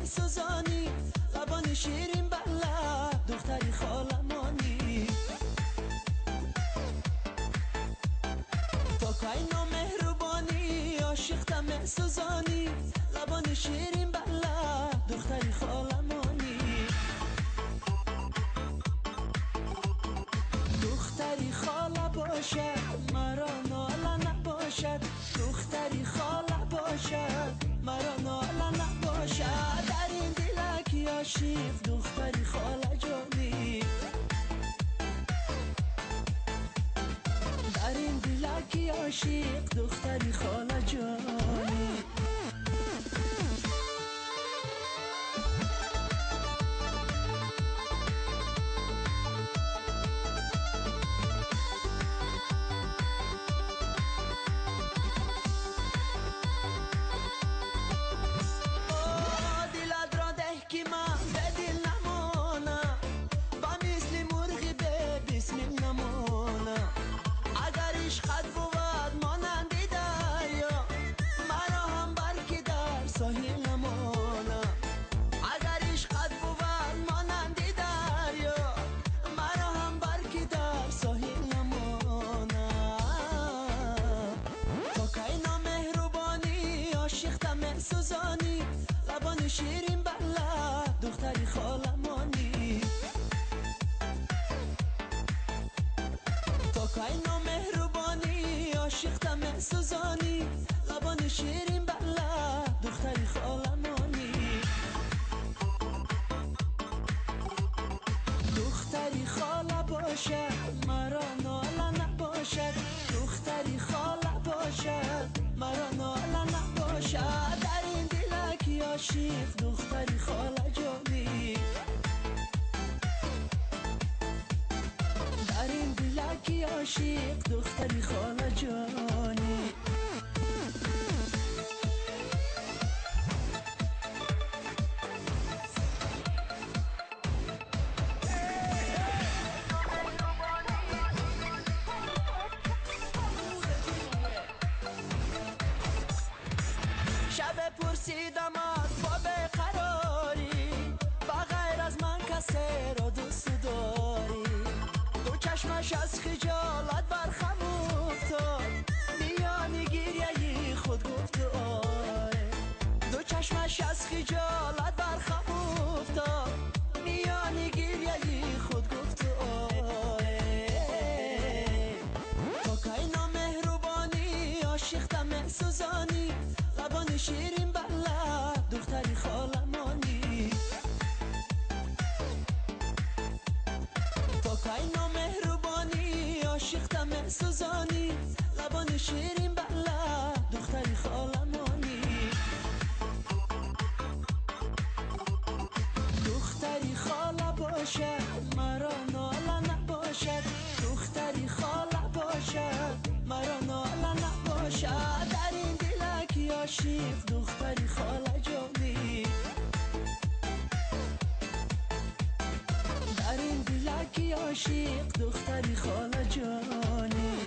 سوزانی، لبان شیرین بلا دختری خالمانی. تو کاینا مهربانی عاشقتم سوزانی، لبان شیرین بلا دختری خالمانی. دختری خاله باشد مرا ناله نباشد، دختری خاله باشد مرا ناله نباشد. در این دلک عاشق دختری خاله جانی، در این دلک عاشق دختری خاله جانی. سوزانی، لبان شیرین بلا دختری خالمانی. تو کاینا مهربانی عاشقتم سوزانی، لبان شیرین بلا دختری خالمانی. دختری خاله باشد مرا ناله نباشد، دختری خاله باشد مرا ناله نباشد. در این دلک عاشق دختری خاله جانی، در این دلک عاشق دختری خاله جانی. شب پرسیدم از با بقراری، بغیر از من کسی را دوست داری. دو چشمش از خجالت برخم افتاد، میانی گریه خود گفت آره. دو چشمش از خجالت برخم افتاد، میانی گریه خود گفت آره. تو کاینا مهربانی عاشقتم سوزانی، لبان شیرین بلا دختری خالمانی. تو کاینا مهربانی عاشقتم سوزانی، لبان شیرین بلا دختری خالمانی. دختری خاله باشد مرا ناله نباشد، دختری خاله باشد مرا ناله نباشد. در این دلک عاشق دختری خاله جانی، در این دلک عاشق دختری خاله جانی.